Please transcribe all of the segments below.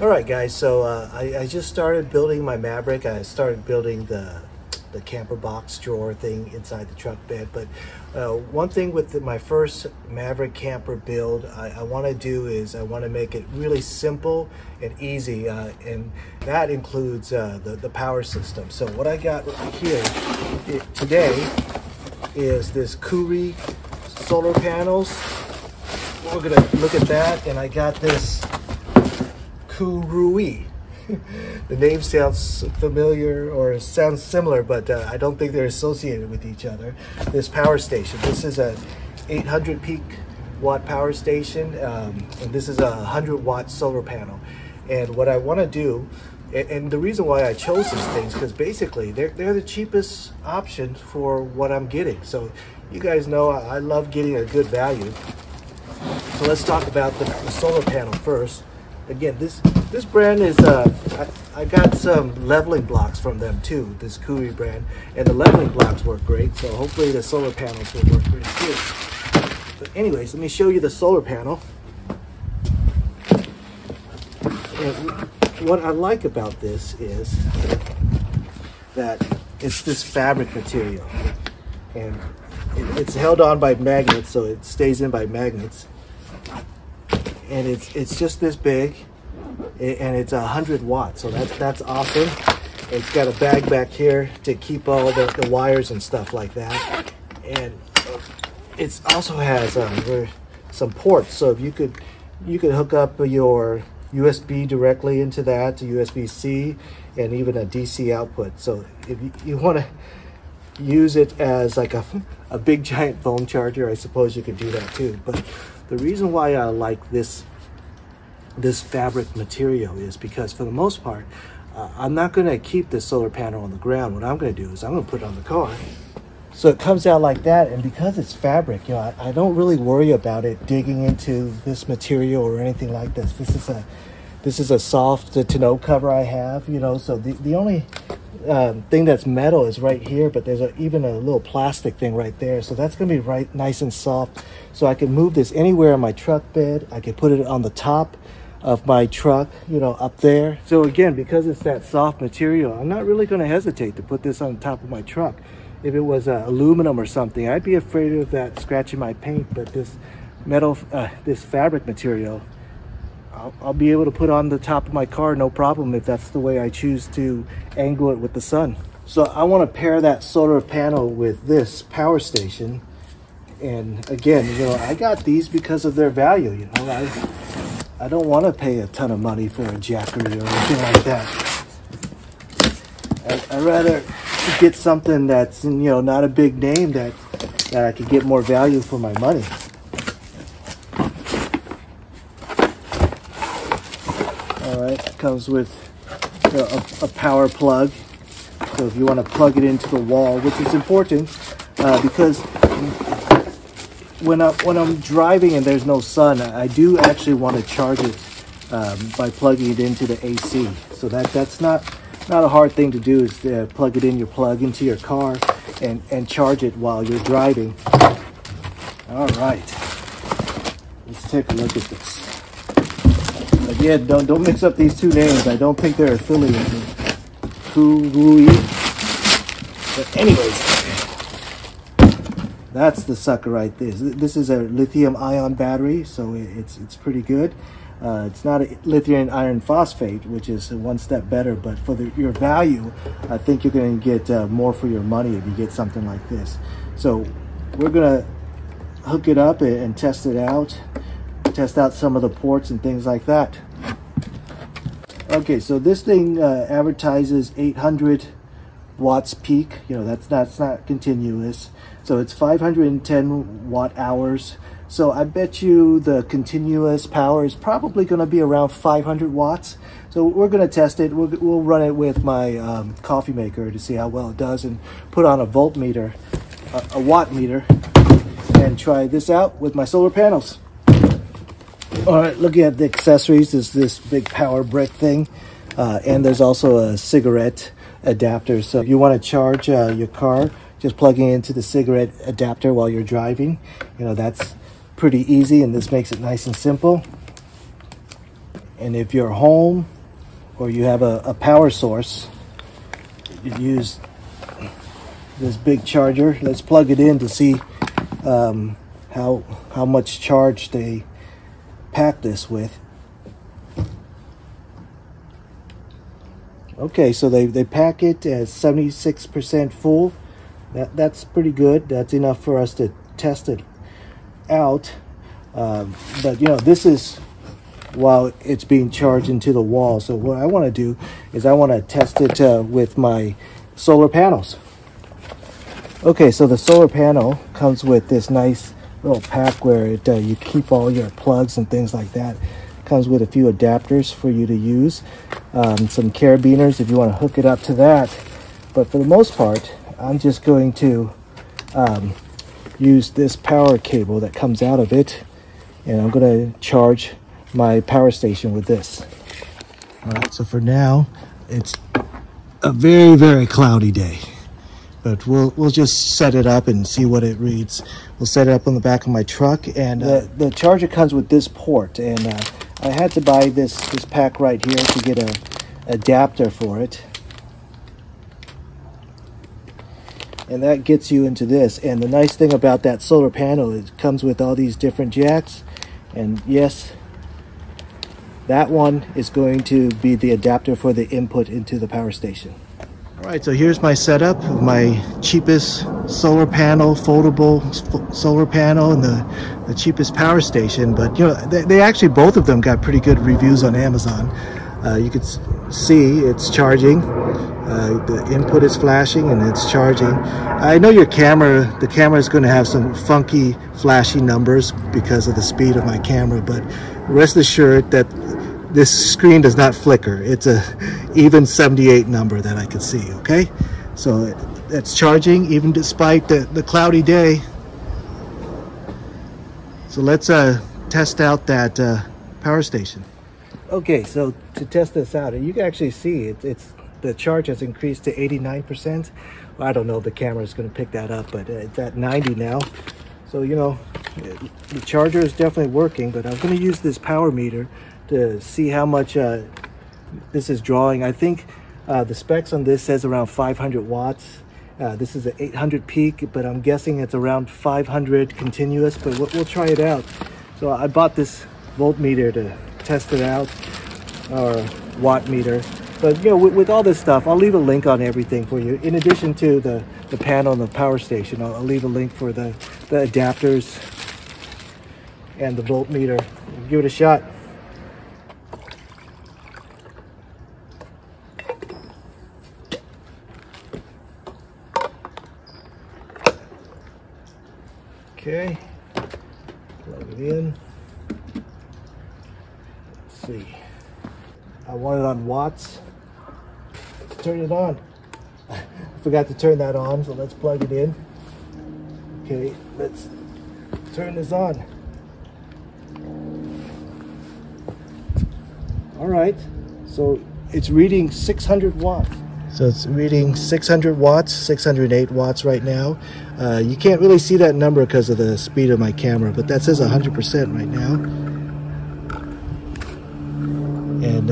All right, guys, so I just started building my Maverick. I started building the camper box drawer thing inside the truck bed. But one thing with my first Maverick camper build, I want to do is I want to make it really simple and easy, and that includes the power system. So what I got here today is this Kuri solar panels. We're gonna look at that, and I got this Kurui. The name sounds familiar or sounds similar, but I don't think they're associated with each other. This power station, this is a 800 peak watt power station, and this is a 100-watt solar panel. And what I want to do, and the reason why I chose these things, because basically they're the cheapest option for what I'm getting. So you guys know I love getting a good value. So let's talk about the solar panel first. Again, this brand is, I got some leveling blocks from them too, this Kuri brand, and the leveling blocks work great, so hopefully the solar panels will work great too. But anyways, let me show you the solar panel. And what I like about this is that it's this fabric material, and it's held on by magnets, so it stays in by magnets. And it's just this big, and it's 100 watts, so that's awesome. It's got a bag back here to keep all the wires and stuff like that, and it also has some ports, so if you could hook up your USB directly into that, to USB-C, and even a DC output. So if you want to use it as like a big giant phone charger, I suppose you could do that too. But the reason why I like this fabric material is because, for the most part, I'm not going to keep this solar panel on the ground. What I'm going to do is I'm going to put it on the car. So it comes out like that, and because it's fabric, you know, I don't really worry about it digging into this material or anything like this. This is a soft tonneau cover I have, you know. So the only thing that's metal is right here, but there's even a little plastic thing right there, so that's gonna be right nice and soft, so I can move this anywhere in my truck bed. I can put it on the top of my truck, you know, up there. So again, because it's that soft material, I'm not really going to hesitate to put this on the top of my truck. If it was aluminum or something, I'd be afraid of that scratching my paint, but this metal, this fabric material, I'll be able to put on the top of my car, no problem, if that's the way I choose to angle it with the sun. So I want to pair that solar panel with this power station. And again, you know, I got these because of their value. You know, I don't want to pay a ton of money for a Jackery or anything like that. I'd rather get something that's, you know, not a big name, that I could get more value for my money. It comes with a power plug, so if you want to plug it into the wall, which is important because when I'm driving and there's no sun, I do actually want to charge it by plugging it into the AC. So that's not a hard thing to do, is to plug it in your plug into your car and charge it while you're driving. All right, let's take a look at this. Again, don't mix up these two names. I don't think they're affiliated. Kurui. But anyways, that's the sucker right there. This is a lithium-ion battery, so it's pretty good. It's not a lithium iron phosphate, which is one step better, but for your value, I think you're going to get more for your money if you get something like this. So we're going to hook it up and test it out. Test out some of the ports and things like that. Okay, so this thing advertises 800 watts peak. You know, that's not continuous. So it's 510 watt hours. So I bet you the continuous power is probably going to be around 500 watts. So we're going to test it. We'll run it with my coffee maker to see how well it does, and put on a voltmeter, a watt meter, and try this out with my solar panels. All right, looking at the accessories, is this big power brick thing, and there's also a cigarette adapter. So if you want to charge your car, just plugging into the cigarette adapter while you're driving, you know, that's pretty easy, and this makes it nice and simple. And if you're home or you have a power source, you use this big charger. Let's plug it in to see how much charge they pack this with. Okay, so they pack it as 76% full. That's pretty good. That's enough for us to test it out. But you know, this is while it's being charged into the wall. So what I want to do is I want to test it with my solar panels. Okay, so the solar panel comes with this nice little pack where you keep all your plugs and things like that. Comes with a few adapters for you to use, some carabiners if you want to hook it up to that. But for the most part, I'm just going to use this power cable that comes out of it, and I'm going to charge my power station with this. All right, so for now, it's a very, very cloudy day, but we'll just set it up and see what it reads. We'll set it up on the back of my truck, and the charger comes with this port, and I had to buy this pack right here to get an adapter for it. And that gets you into this. And the nice thing about that solar panel is it comes with all these different jacks. And yes, that one is going to be the adapter for the input into the power station. All right, so here's my setup of my cheapest solar panel, foldable solar panel, and the cheapest power station. But you know, they actually, both of them got pretty good reviews on Amazon. You can see it's charging. The input is flashing and it's charging. I know the camera is going to have some funky flashy numbers because of the speed of my camera, but rest assured that this screen does not flicker. It's a even 78 number that I can see, okay? So it's charging even despite the cloudy day. So let's test out that power station. Okay, so to test this out, you can actually see the charge has increased to 89%. Well, I don't know if the camera is going to pick that up, but it's at 90 now. So, you know, the charger is definitely working, but I'm going to use this power meter to see how much this is drawing. I think the specs on this says around 500 watts. This is an 800 peak, but I'm guessing it's around 500 continuous, but we'll try it out. So I bought this voltmeter to test it out, or watt meter. But you know, with all this stuff, I'll leave a link on everything for you. In addition to the panel and the power station, I'll leave a link for the adapters and the voltmeter. Give it a shot. Okay, plug it in. Let's see. I want it on watts. Let's turn it on. I forgot to turn that on, so let's plug it in. Okay, let's turn this on. All right, so it's reading 600 watts. So it's reading 600 watts, 608 watts right now. You can't really see that number because of the speed of my camera, but that says 100% right now. And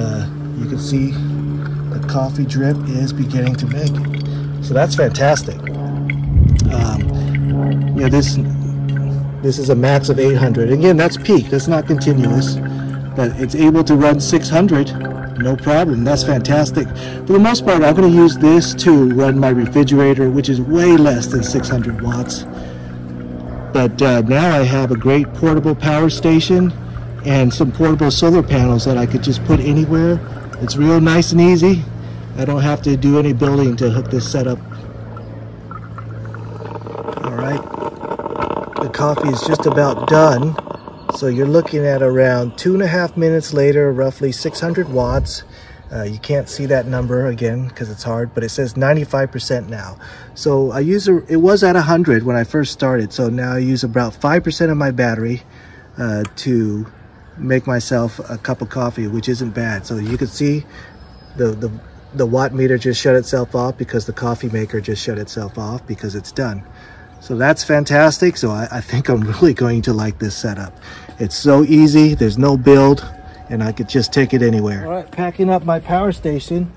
you can see the coffee drip is beginning to make it. So that's fantastic. You know, this is a max of 800. Again, that's peak, that's not continuous, but it's able to run 600. No problem, that's fantastic. For the most part, I'm going to use this to run my refrigerator, which is way less than 600 watts. But now I have a great portable power station and some portable solar panels that I could just put anywhere. It's real nice and easy. I don't have to do any building to hook this setup. All right, the coffee is just about done. So you're looking at around 2.5 minutes later, roughly 600 watts. You can't see that number again because it's hard, but it says 95% now. So I use it was at 100 when I first started. So now I use about 5% of my battery to make myself a cup of coffee, which isn't bad. So you can see the watt meter just shut itself off because the coffee maker just shut itself off because it's done. So that's fantastic. So I think I'm really going to like this setup. It's so easy. There's no build. and I could just take it anywhere. All right, packing up my power station.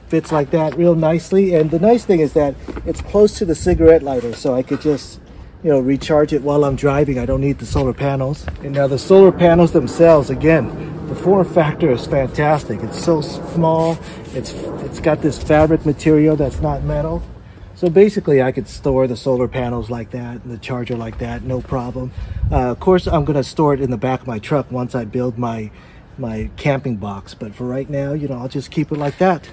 Fits like that real nicely, and the nice thing is that it's close to the cigarette lighter, so I could just, you know, recharge it while I'm driving. I don't need the solar panels. And now the solar panels themselves, again, the form factor is fantastic. It's so small. It's got this fabric material that's not metal. So basically I could store the solar panels like that and the charger like that, no problem. Of course, I'm going to store it in the back of my truck once I build my camping box, but for right now, you know, I'll just keep it like that.